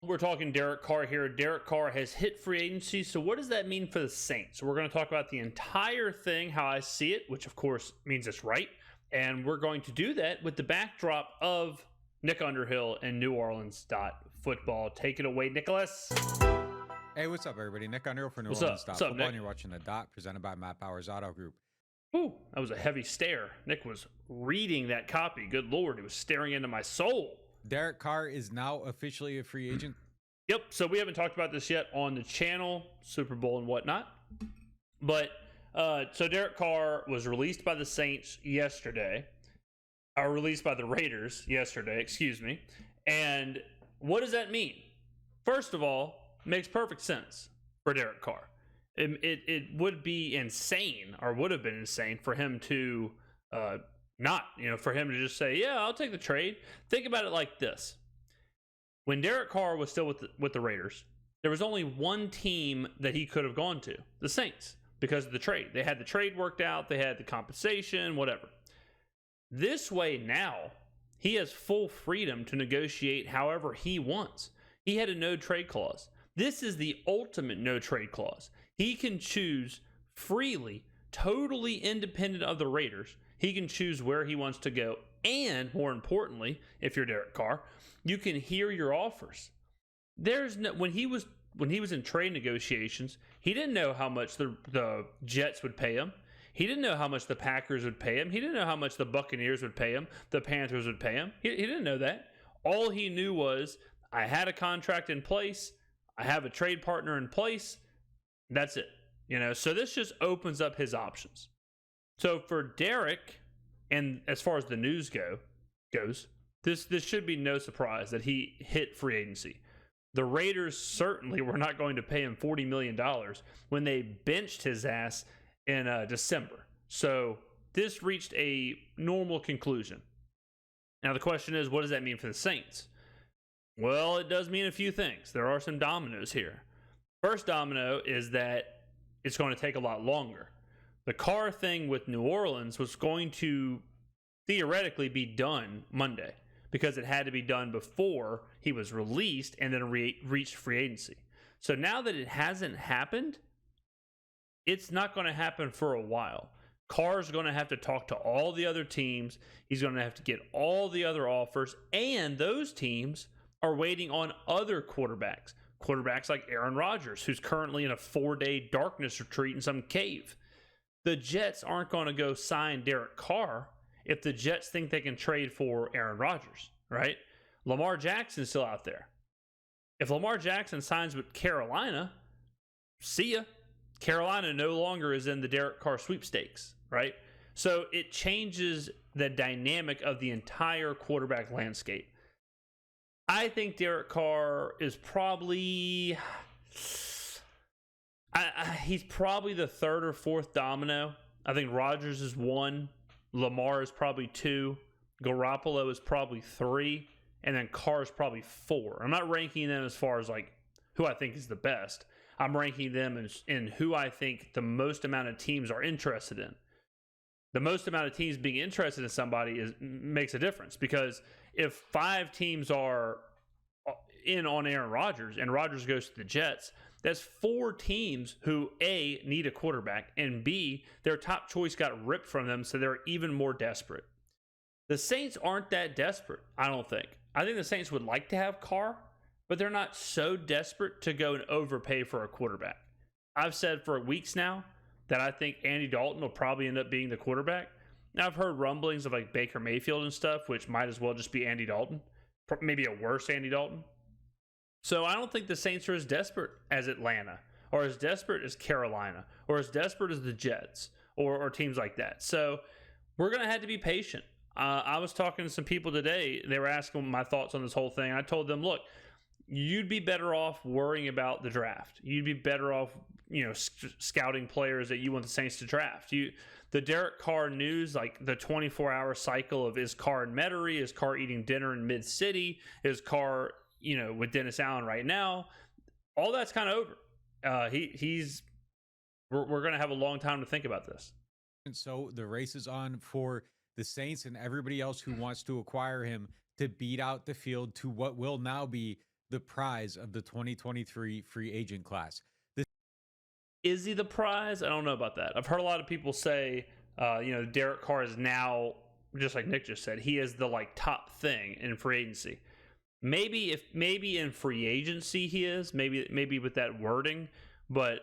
we're talking Derek Carr here. Derek Carr has hit free agency. So what does that mean for the Saints? We're going to talk about the entire thing, how I see it, which of course means it's right. And we're going to do that with the backdrop of Nick Underhill and New Orleans Football. Take it away, Nicholas. Hey, what's up, everybody? Nick Underhill for New What's Orleans up? What's Football, up, Nick? and you're watching The Dot, presented by Matt Powers Auto Group. Ooh, that was a heavy stare. Nick was reading that copy. Good Lord, it was staring into my soul. Derek Carr is now officially a free agent. Yep, so we haven't talked about this yet on the channel, Super Bowl and whatnot. But, so Derek Carr was released by the Saints yesterday. Or released by the Raiders yesterday, excuse me. And what does that mean? First of all, makes perfect sense for Derek Carr. It would be insane, or would have been insane, for him to for him to just say, yeah, I'll take the trade. Think about it like this. When Derek Carr was still with the Raiders, there was only one team that he could have gone to, the Saints, because of the trade. They had the trade worked out, they had the compensation, whatever. This way now, he has full freedom to negotiate however he wants. He had a no trade clause. This is the ultimate no trade clause. He can choose freely, totally independent of the Raiders. He can choose where he wants to go. And more importantly, if you're Derek Carr, you can hear your offers. There's no, when he was in trade negotiations, he didn't know how much the Jets would pay him. He didn't know how much the Packers would pay him. He didn't know how much the Buccaneers would pay him, the Panthers would pay him. He didn't know that. All he knew was, I had a contract in place. I have a trade partner in place. That's it. So this just opens up his options. So for Derek, and as far as the news goes, this should be no surprise that he hit free agency. The Raiders certainly were not going to pay him $40 million when they benched his ass in December. So this reached a normal conclusion. Now the question is, what does that mean for the Saints? Well, it does mean a few things. There are some dominoes here. First domino is that it's going to take a lot longer. The Carr thing with New Orleans was going to theoretically be done Monday because it had to be done before he was released and then reached free agency. So now that it hasn't happened, it's not going to happen for a while. Carr's going to have to talk to all the other teams. He's going to have to get all the other offers, and those teams are waiting on other quarterbacks. Quarterbacks like Aaron Rodgers, who's currently in a 4-day darkness retreat in some cave. The Jets aren't going to go sign Derek Carr if the Jets think they can trade for Aaron Rodgers, right? Lamar Jackson's still out there. If Lamar Jackson signs with Carolina, see ya. Carolina no longer is in the Derek Carr sweepstakes, right? So it changes the dynamic of the entire quarterback landscape. I think Derek Carr is probably... he's probably the third or fourth domino. I think Rodgers is 1. Lamar is probably 2. Garoppolo is probably 3. And then Carr is probably 4. I'm not ranking them as far as like who I think is the best. I'm ranking them in who I think the most amount of teams are interested in. The most amount of teams being interested in somebody makes a difference, because if 5 teams are in on Aaron Rodgers and Rodgers goes to the Jets, that's 4 teams who A, need a quarterback, and B, their top choice got ripped from them, so they're even more desperate. The Saints aren't that desperate, I don't think. I think the Saints would like to have Carr, but they're not so desperate to go and overpay for a quarterback. I've said for weeks now that I think Andy Dalton will probably end up being the quarterback. Now, I've heard rumblings of like Baker Mayfield and stuff, which might as well just be Andy Dalton. Maybe a worse Andy Dalton. So I don't think the Saints are as desperate as Atlanta, or as desperate as Carolina, or as desperate as the Jets, or teams like that. So we're going to have to be patient. I was talking to some people today. They were asking my thoughts on this whole thing. I told them, look, you'd be better off worrying about the draft. You'd be better off, scouting players that you want the Saints to draft. The Derek Carr news, like the 24-hour cycle of, is Carr in Metairie? Is Carr eating dinner in Mid-City? Is Carr, with Dennis Allen right now? All that's kind of over. We're going to have a long time to think about this. And so the race is on for the Saints and everybody else who wants to acquire him to beat out the field to what will now be the prize of the 2023 free agent class. Is he the prize? I don't know about that. I've heard a lot of people say, Derek Carr is now, just like Nick just said, he is the like top thing in free agency. Maybe in free agency he is, maybe with that wording, but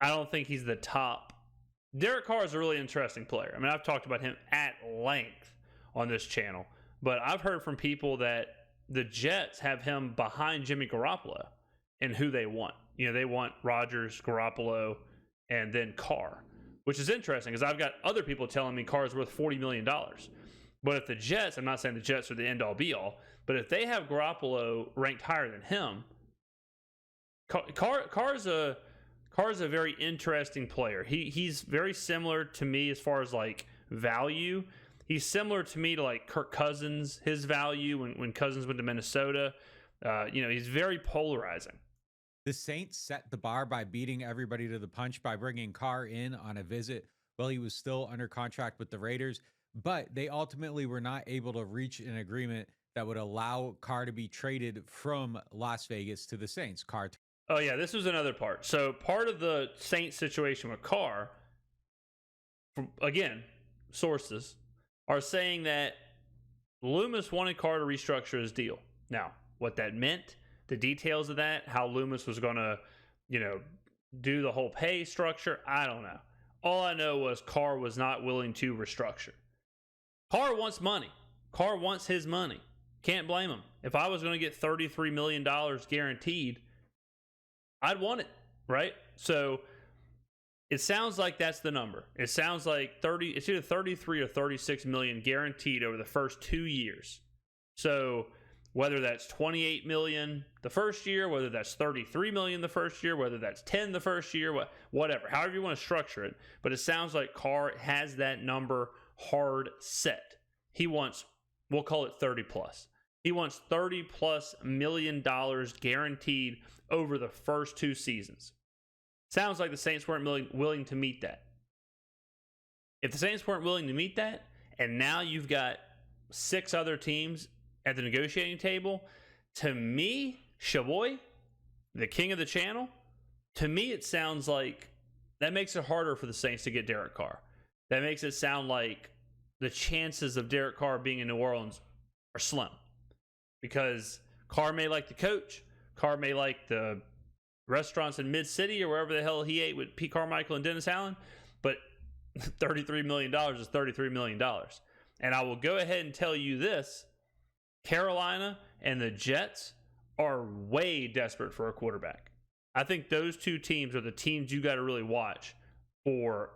I don't think he's the top. Derek Carr is a really interesting player. I mean, I've talked about him at length on this channel, but I've heard from people that the Jets have him behind Jimmy Garoppolo in who they want. They want Rodgers, Garoppolo, and then Carr, which is interesting because I've got other people telling me Carr is worth $40 million. But if the Jets, I'm not saying the Jets are the end-all be-all, but if they have Garoppolo ranked higher than him, Carr's a very interesting player. He's very similar to me as far as like value. He's similar to me to like Kirk Cousins, his value when Cousins went to Minnesota. He's very polarizing. The Saints set the bar by beating everybody to the punch by bringing Carr in on a visit while he was still under contract with the Raiders, but they ultimately were not able to reach an agreement that would allow Carr to be traded from Las Vegas to the Saints. Oh, yeah, this was another part. So part of the Saints situation with Carr, again, sources are saying that Loomis wanted Carr to restructure his deal. Now, what that meant, the details of that, how Loomis was going to, do the whole pay structure, I don't know. All I know was Carr was not willing to restructure. Carr wants money. Carr wants his money. Can't blame him. If I was going to get $33 million guaranteed, I'd want it, right? So it sounds like that's the number. It sounds like it's either 33 or 36 million guaranteed over the first 2 years. So whether that's 28 million the first year, whether that's 33 million the first year, whether that's 10 the first year, whatever, however you want to structure it. But it sounds like Carr has that number hard set. He wants, we'll call it 30 plus. He wants $30+ million guaranteed over the first 2 seasons. Sounds like the Saints weren't willing to meet that. If the Saints weren't willing to meet that, and now you've got 6 other teams at the negotiating table, to me, Shaboy, the king of the channel, to me it sounds like that makes it harder for the Saints to get Derek Carr. That makes it sound like the chances of Derek Carr being in New Orleans are slim. Because Carr may like the coach, Carr may like the restaurants in Mid-City or wherever the hell he ate with Pete Carmichael and Dennis Allen, but $33 million is $33 million. And I will go ahead and tell you this, Carolina and the Jets are way desperate for a quarterback. I think those 2 teams are the teams you got to really watch for,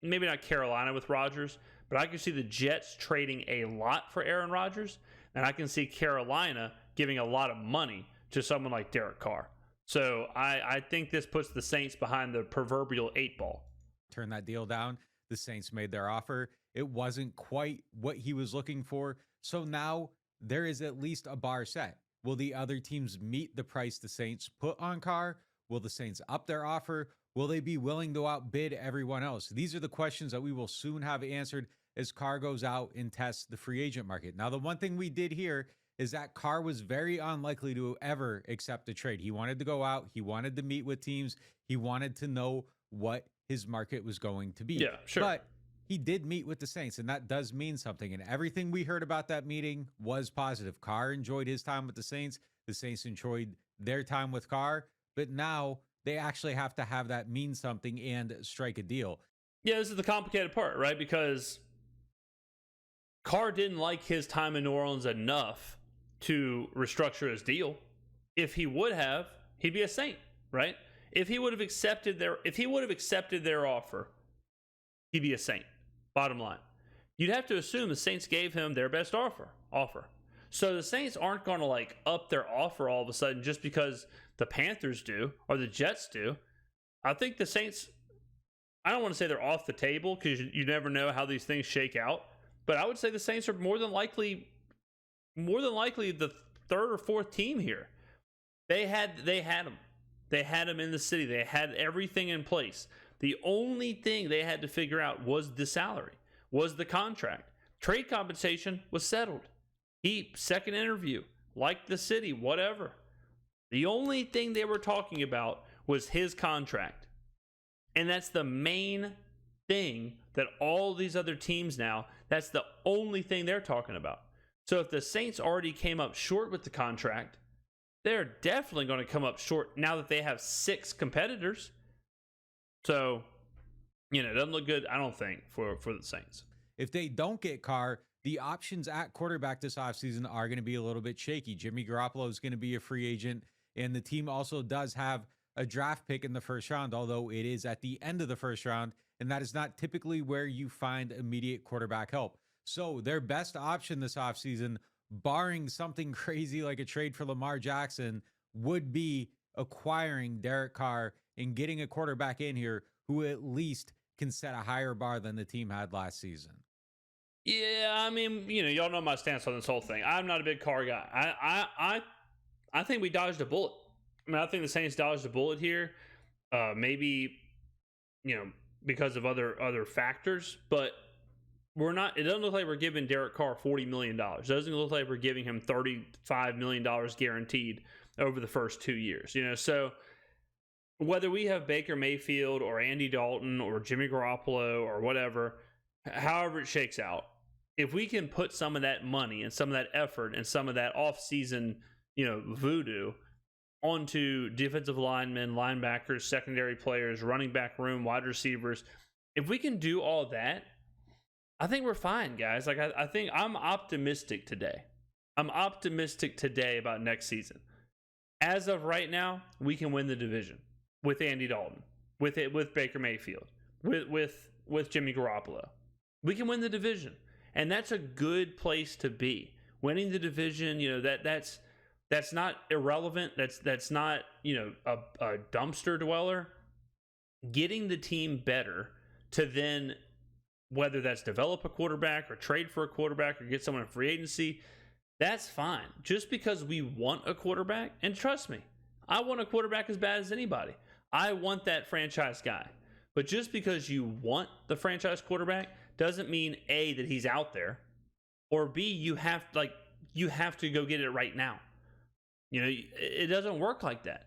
maybe not Carolina with Rodgers, but I can see the Jets trading a lot for Aaron Rodgers, and I can see Carolina giving a lot of money to someone like Derek Carr. So I think this puts the Saints behind the proverbial 8 ball. Turn that deal down. The Saints made their offer. It wasn't quite what he was looking for. So now there is at least a bar set. Will the other teams meet the price the Saints put on Carr? Will the Saints up their offer? Will they be willing to outbid everyone else? These are the questions that we will soon have answered as Carr goes out and tests the free agent market. Now, the one thing we did hear is that Carr was very unlikely to ever accept a trade. He wanted to go out. He wanted to meet with teams. He wanted to know what his market was going to be. Yeah, sure. But he did meet with the Saints, and that does mean something. And everything we heard about that meeting was positive. Carr enjoyed his time with the Saints. The Saints enjoyed their time with Carr. But now they actually have to have that mean something and strike a deal. Yeah, this is the complicated part, right? Because Carr didn't like his time in New Orleans enough to restructure his deal. If he would have, he'd be a Saint, right? If he would have accepted their offer, he'd be a Saint. Bottom line. You'd have to assume the Saints gave him their best offer. So the Saints aren't going to like up their offer all of a sudden just because the Panthers do or the Jets do. I think the Saints, I don't want to say they're off the table because you never know how these things shake out, but I would say the Saints are more than likely the 3rd or 4th team here. They had him. They had him in the city. They had everything in place. The only thing they had to figure out was the salary, was the contract. Trade compensation was settled. Second interview, like the city, whatever. The only thing they were talking about was his contract. And that's the main thing that all these other teams now, that's the only thing they're talking about. So if the Saints already came up short with the contract, they're definitely going to come up short now that they have 6 competitors. So, it doesn't look good, I don't think, for the Saints. If they don't get Carr, the options at quarterback this offseason are going to be a little bit shaky. Jimmy Garoppolo is going to be a free agent, and the team also does have a draft pick in the first round, although it is at the end of the first round, and that is not typically where you find immediate quarterback help. So their best option this offseason, barring something crazy like a trade for Lamar Jackson, would be acquiring Derek Carr and getting a quarterback in here who at least can set a higher bar than the team had last season. Yeah, I mean, y'all know my stance on this whole thing. I'm not a big Carr guy. I think we dodged a bullet. I mean, I think the Saints dodged a bullet here. Maybe, because of other factors, but we're not. It doesn't look like we're giving Derek Carr $40 million. It doesn't look like we're giving him $35 million guaranteed over the first 2 years. So whether we have Baker Mayfield or Andy Dalton or Jimmy Garoppolo or whatever, however it shakes out, if we can put some of that money and some of that effort and some of that off-season, voodoo onto defensive linemen, linebackers, secondary players, running back room, wide receivers, if we can do all that, I think we're fine, guys. Like, I think I'm optimistic today. I'm optimistic today about next season. As of right now, we can win the division with Andy Dalton, with Baker Mayfield, with Jimmy Garoppolo. We can win the division, and that's a good place to be. Winning the division, that's not irrelevant. That's not a dumpster dweller. Getting the team better to then, whether that's develop a quarterback or trade for a quarterback or get someone in free agency, that's fine. Just because we want a quarterback, and trust me, I want a quarterback as bad as anybody. I want that franchise guy. But just because you want the franchise quarterback doesn't mean A, that he's out there, or B, you have to go get it right now. It doesn't work like that.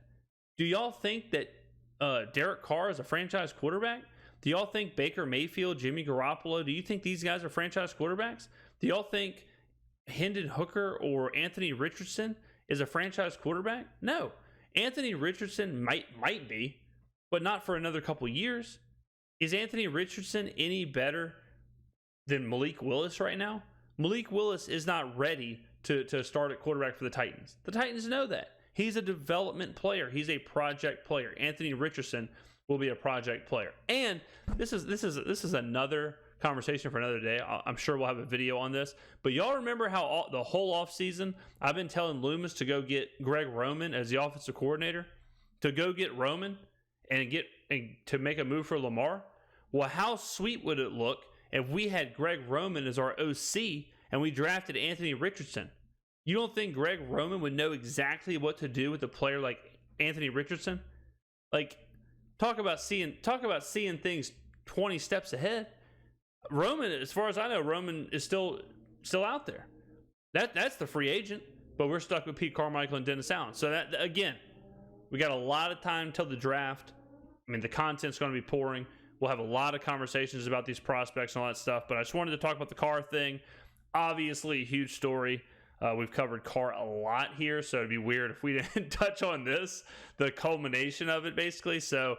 Do y'all think that Derek Carr is a franchise quarterback? Do y'all think Baker Mayfield, Jimmy Garoppolo, do you think these guys are franchise quarterbacks? Do y'all think Hendon Hooker or Anthony Richardson is a franchise quarterback? No. Anthony Richardson might be, but not for another couple years. Is Anthony Richardson any better than Malik Willis right now? Malik Willis is not ready to start at quarterback for the Titans. The Titans know that. He's a development player. He's a project player. Anthony Richardson will be a project player. And this is another conversation for another day. I'm sure we'll have a video on this. But y'all remember how the whole offseason I've been telling Loomis to go get Greg Roman as the offensive coordinator, to go get Roman and to make a move for Lamar? Well, how sweet would it look if we had Greg Roman as our OC and we drafted Anthony Richardson? You don't think Greg Roman would know exactly what to do with a player like Anthony Richardson? Like, talk about seeing things 20 steps ahead. Roman, as far as I know, Roman is still out there. That's the free agent, but we're stuck with Pete Carmichael and Dennis Allen. So that, again, we got a lot of time till the draft. I mean, the content's going to be pouring. We'll have a lot of conversations about these prospects and all that stuff, but I just wanted to talk about the Carr thing. Obviously, a huge story. We've covered Carr a lot here, so it'd be weird if we didn't touch on this, the culmination of it, basically. So,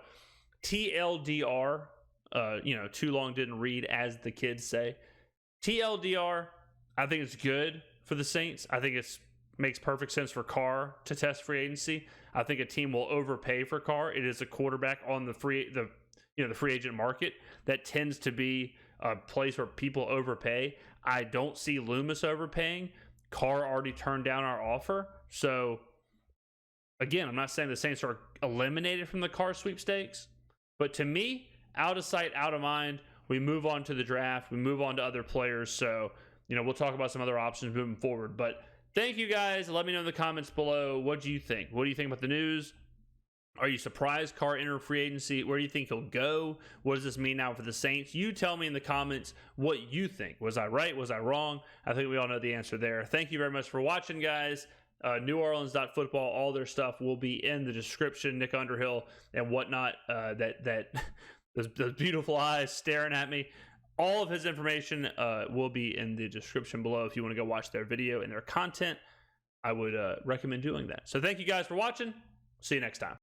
TLDR, too long didn't read, as the kids say. TLDR, I think it's good for the Saints. I think it makes perfect sense for Carr to test free agency. I think a team will overpay for Carr. It is a quarterback on the free agent market that tends to be a place where people overpay. I don't see Loomis overpaying. Carr already turned down our offer. So, again, I'm not saying the Saints are eliminated from the Carr sweepstakes, but to me, out of sight, out of mind. We move on to the draft. We move on to other players. So, we'll talk about some other options moving forward. But thank you guys. Let me know in the comments below. What do you think? What do you think about the news? Are you surprised Carr entered free agency? Where do you think he'll go? What does this mean now for the Saints? You tell me in the comments what you think. Was I right? Was I wrong? I think we all know the answer there. Thank you very much for watching, guys. New Orleans.football. All their stuff will be in the description. Nick Underhill and whatnot. Those beautiful eyes staring at me. All of his information will be in the description below. If you want to go watch their video and their content, I would recommend doing that. So thank you guys for watching. See you next time.